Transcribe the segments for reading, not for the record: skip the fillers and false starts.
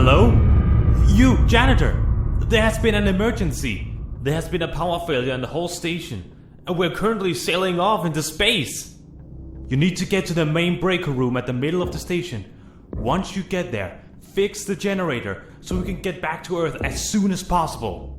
Hello? You, janitor! There has been an emergency. There has been a power failure in the whole station, and we're currently sailing off into space. You need to get to the main breaker room at the middle of the station. Once you get there, fix the generator so we can get back to Earth as soon as possible.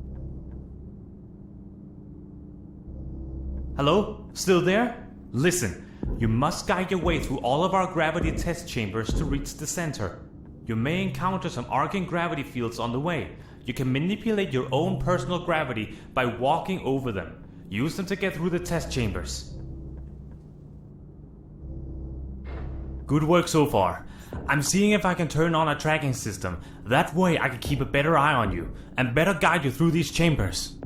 Hello? Still there? Listen, you must guide your way through all of our gravity test chambers to reach the center. You may encounter some arcing gravity fields on the way. You can manipulate your own personal gravity by walking over them. Use them to get through the test chambers. Good work so far. I'm seeing if I can turn on a tracking system. That way I can keep a better eye on you and better guide you through these chambers.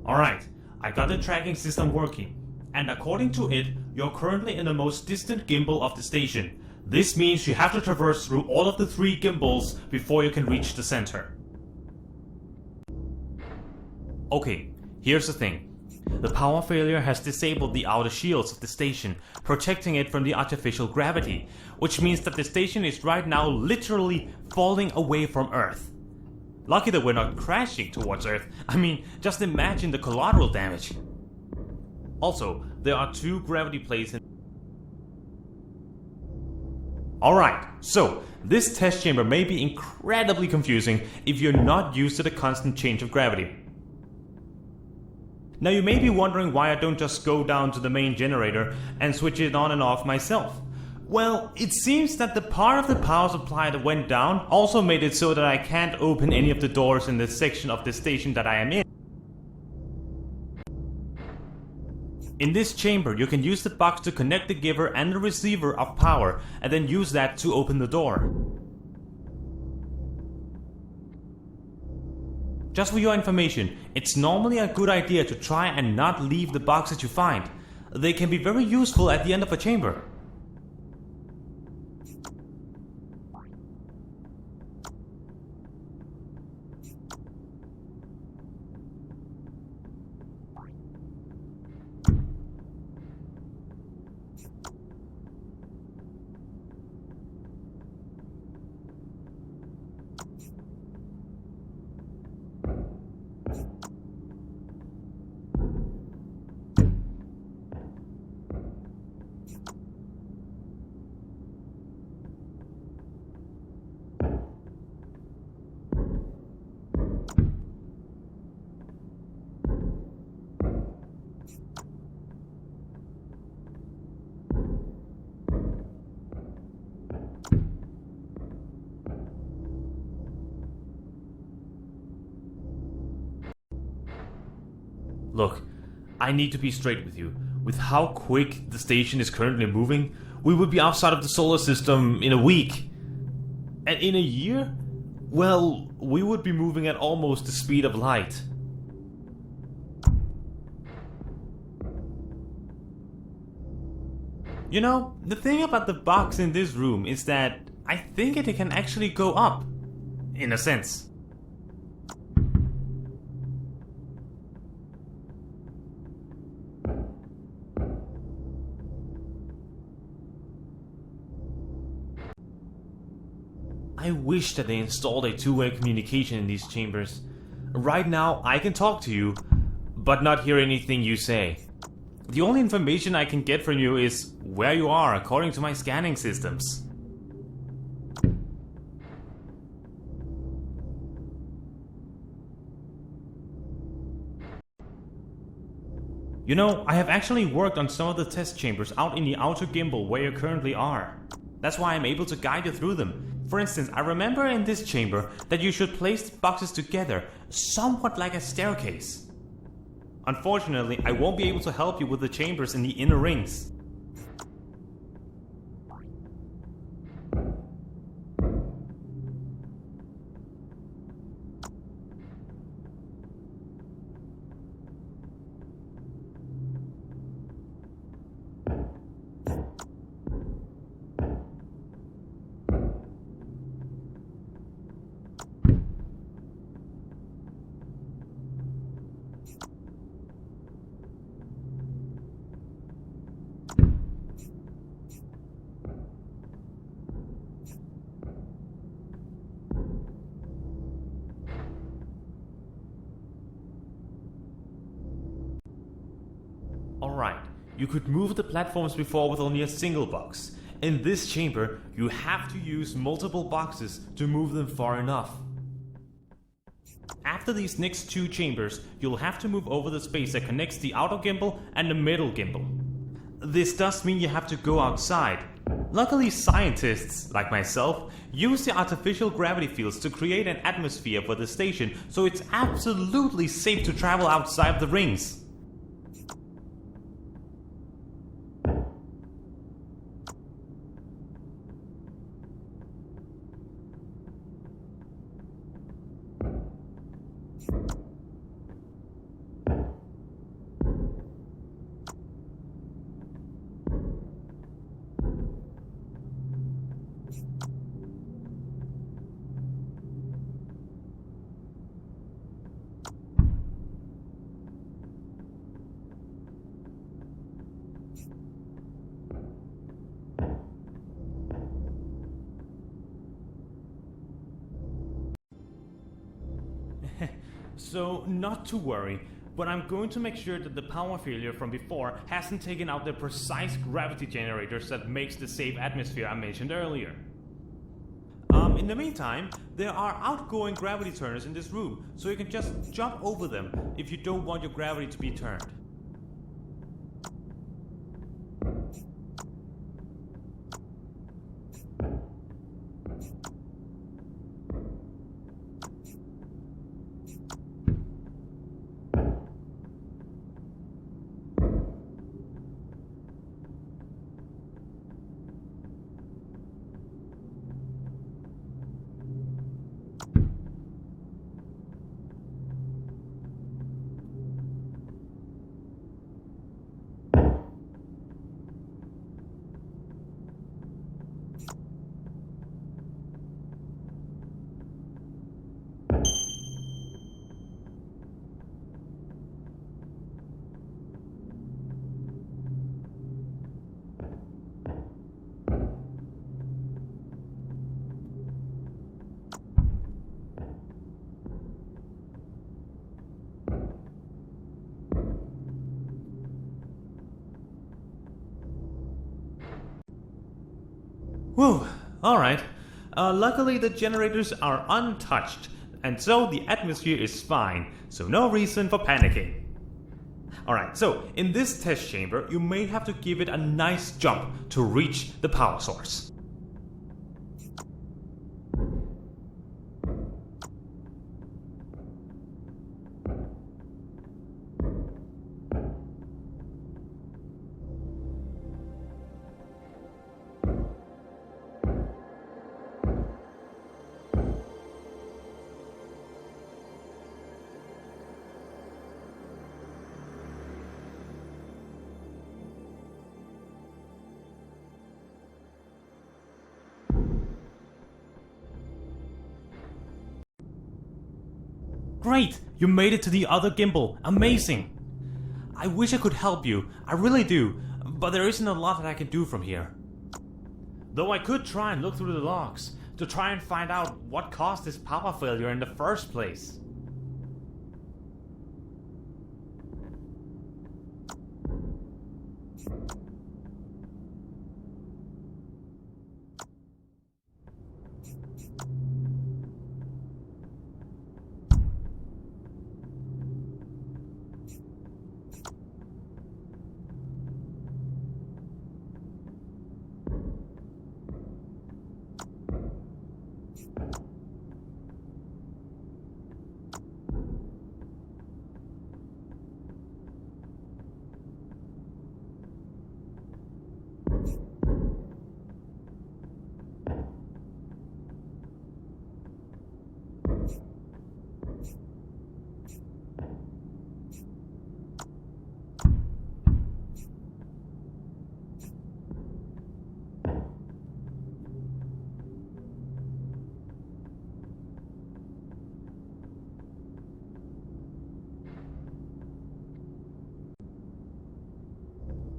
Alright, I got the tracking system working, and according to it, you're currently in the most distant gimbal of the station. This means you have to traverse through all of the 3 gimbals before you can reach the center. Okay, here's the thing. The power failure has disabled the outer shields of the station, protecting it from the artificial gravity, which means that the station is right now literally falling away from Earth. Lucky that we're not crashing towards Earth. I mean, just imagine the collateral damage. Also, there are 2 gravity plates in... Alright, so this test chamber may be incredibly confusing if you're not used to the constant change of gravity. Now you may be wondering why I don't just go down to the main generator and switch it on and off myself. Well, it seems that the part of the power supply that went down also made it so that I can't open any of the doors in this section of the station that I am in. In this chamber, you can use the box to connect the giver and the receiver of power, and then use that to open the door. Just for your information, it's normally a good idea to try and not leave the boxes you find. They can be very useful at the end of a chamber. Look, I need to be straight with you. With how quick the station is currently moving, we would be outside of the solar system in a week. And in a year? Well, we would be moving at almost the speed of light. You know, the thing about the box in this room is that I think it can actually go up. In a sense. I wish that they installed a 2-way communication in these chambers. Right now, I can talk to you, but not hear anything you say. The only information I can get from you is where you are according to my scanning systems. You know, I have actually worked on some of the test chambers out in the outer gimbal where you currently are. That's why I'm able to guide you through them. For instance, I remember in this chamber that you should place the boxes together, somewhat like a staircase. Unfortunately, I won't be able to help you with the chambers in the inner rings. Alright, you could move the platforms before with only a single box. In this chamber, you have to use multiple boxes to move them far enough. After these next two chambers, you'll have to move over the space that connects the outer gimbal and the middle gimbal. This does mean you have to go outside. Luckily, scientists, like myself, use the artificial gravity fields to create an atmosphere for the station, so it's absolutely safe to travel outside the rings. So, not to worry, but I'm going to make sure that the power failure from before hasn't taken out the precise gravity generators that makes the safe atmosphere I mentioned earlier. In the meantime, there are outgoing gravity turners in this room, so you can just jump over them if you don't want your gravity to be turned. Whew, alright. Luckily the generators are untouched, and so the atmosphere is fine, so no reason for panicking. Alright, so in this test chamber, you may have to give it a nice jump to reach the power source. Great! You made it to the other gimbal! Amazing! I wish I could help you, I really do, but there isn't a lot that I can do from here. Though I could try and look through the logs, to try and find out what caused this power failure in the first place.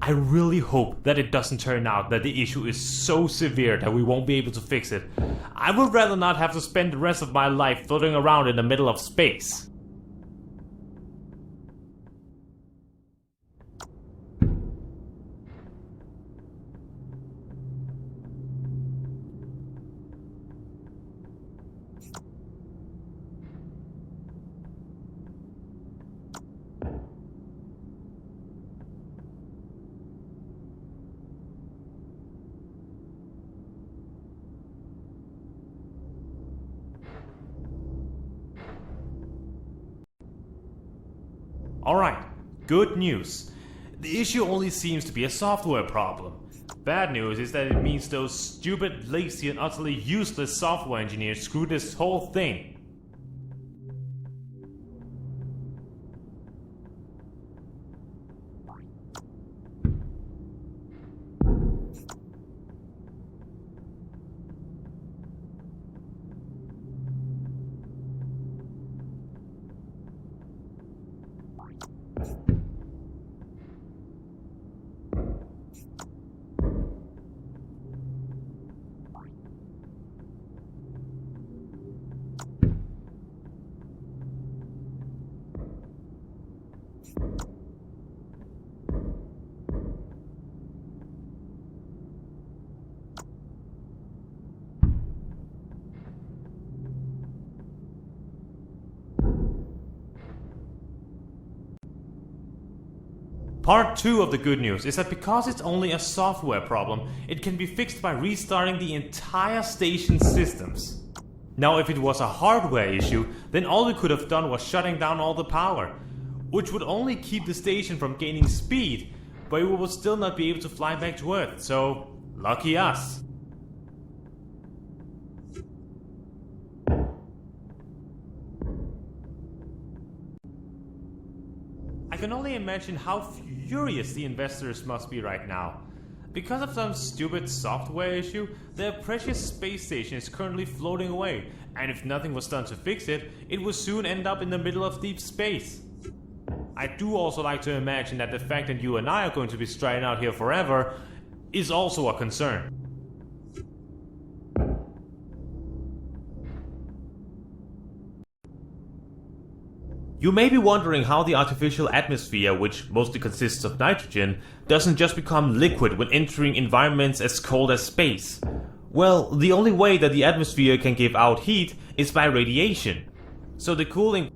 I really hope that it doesn't turn out that the issue is so severe that we won't be able to fix it. I would rather not have to spend the rest of my life floating around in the middle of space. Alright, good news. The issue only seems to be a software problem. Bad news is that it means those stupid, lazy, and utterly useless software engineers screwed this whole thing. Part 2 of the good news is that because it's only a software problem, it can be fixed by restarting the entire station's systems. Now, if it was a hardware issue, then all we could have done was shutting down all the power, which would only keep the station from gaining speed, but we would still not be able to fly back to Earth, so lucky us. I can only imagine how furious the investors must be right now. Because of some stupid software issue, their precious space station is currently floating away, and if nothing was done to fix it, it will soon end up in the middle of deep space. I do also like to imagine that the fact that you and I are going to be stranded out here forever is also a concern. You may be wondering how the artificial atmosphere, which mostly consists of nitrogen, doesn't just become liquid when entering environments as cold as space. Well, the only way that the atmosphere can give out heat is by radiation. So the cooling...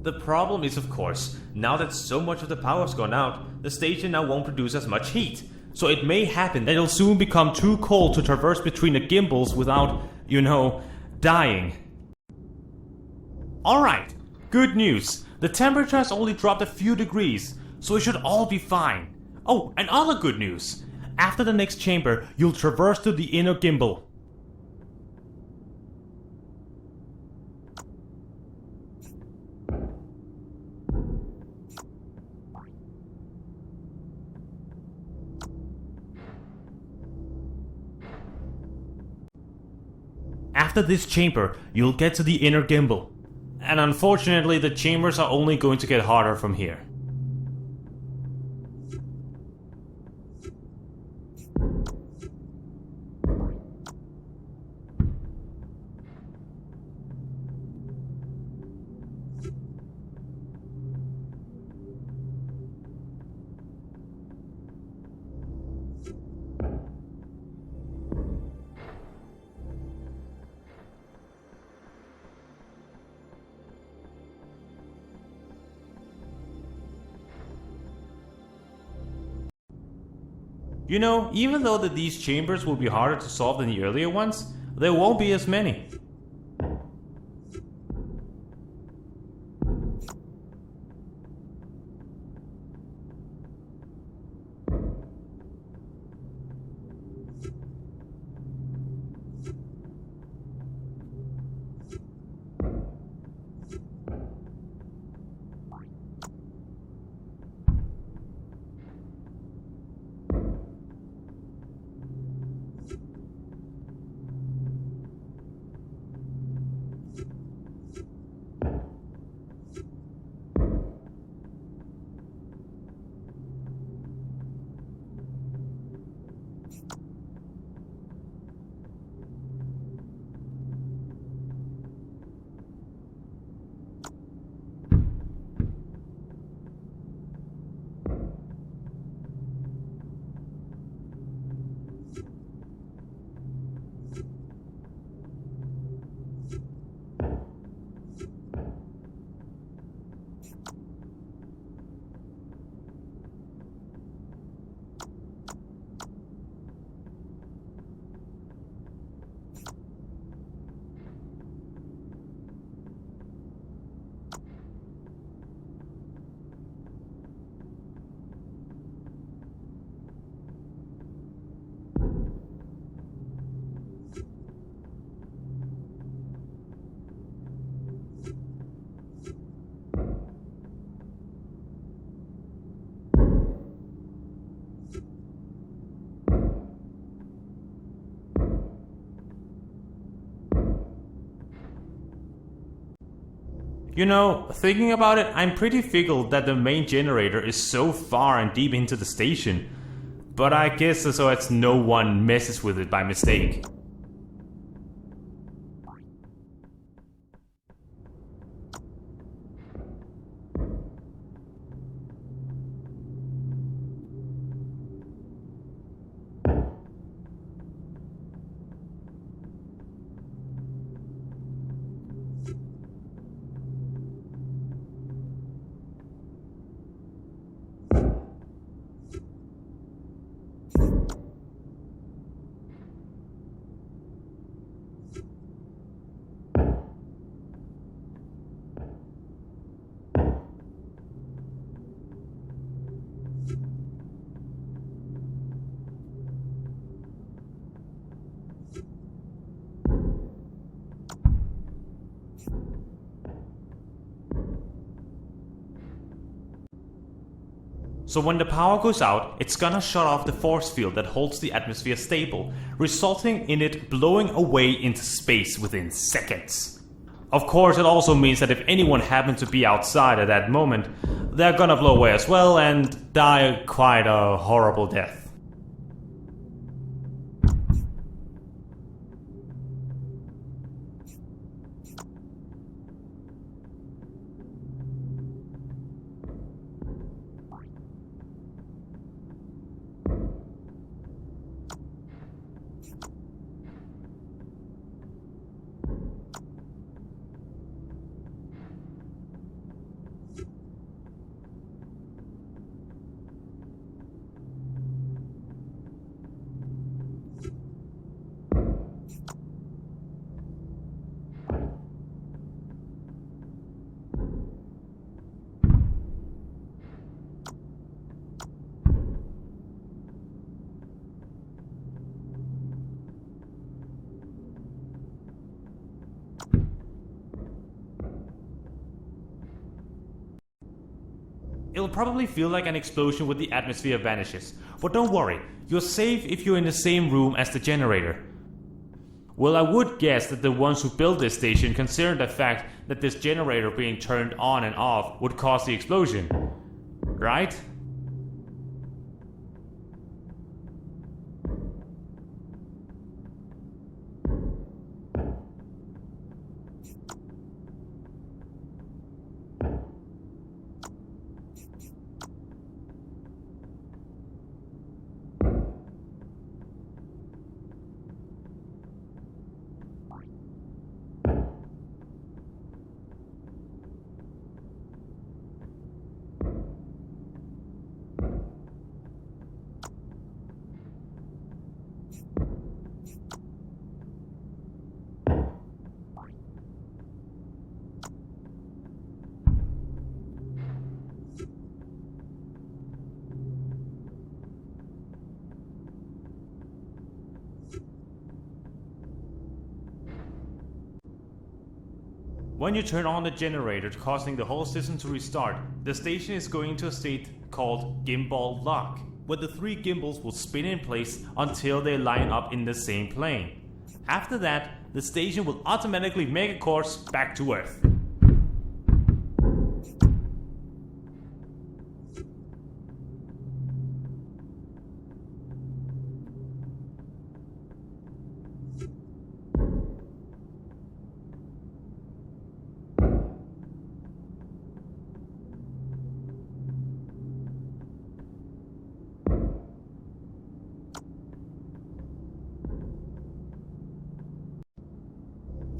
The problem is, of course, now that so much of the power's gone out, the station now won't produce as much heat. So it may happen that it'll soon become too cold to traverse between the gimbals without, dying. Alright, good news. The temperature has only dropped a few degrees, so it should all be fine. Oh, and other good news. After the next chamber, you'll traverse to the inner gimbal. After this chamber, you'll get to the inner gimbal. And unfortunately, the chambers are only going to get harder from here. Even though these chambers will be harder to solve than the earlier ones, there won't be as many. You know, thinking about it, I'm pretty fickle that the main generator is so far and deep into the station. But I guess so as no one messes with it by mistake. So when the power goes out, it's gonna shut off the force field that holds the atmosphere stable, resulting in it blowing away into space within seconds. Of course, it also means that if anyone happens to be outside at that moment, they're gonna blow away as well and die quite a horrible death. It'll probably feel like an explosion when the atmosphere vanishes, but don't worry, you're safe if you're in the same room as the generator. Well, I would guess that the ones who built this station considered the fact that this generator being turned on and off would cause the explosion, right? When you turn on the generator, causing the whole system to restart, the station is going into a state called Gimbal lock, where the 3 gimbals will spin in place until they line up in the same plane. After that, the station will automatically make a course back to Earth.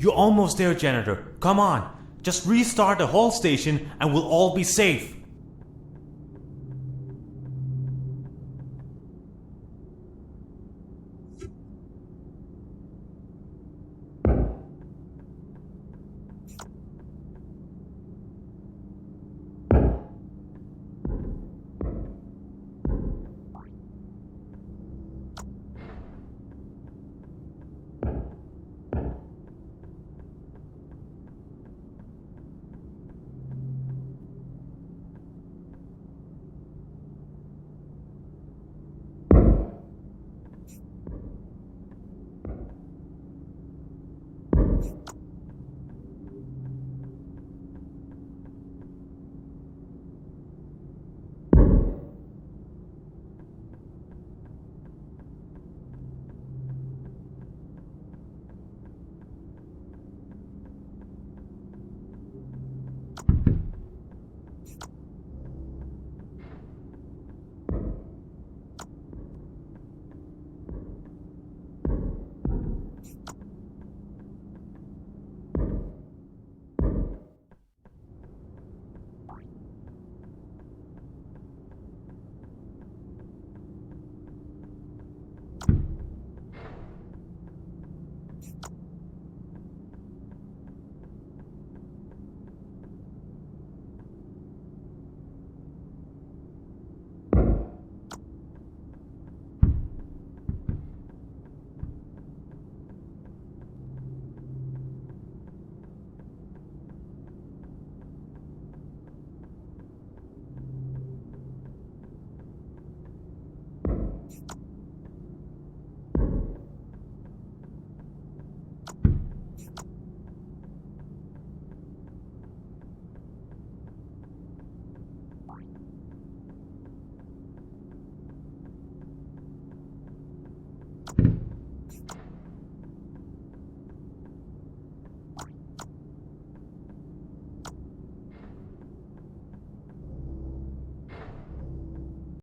You're almost there, janitor. Come on. Just restart the whole station and we'll all be safe.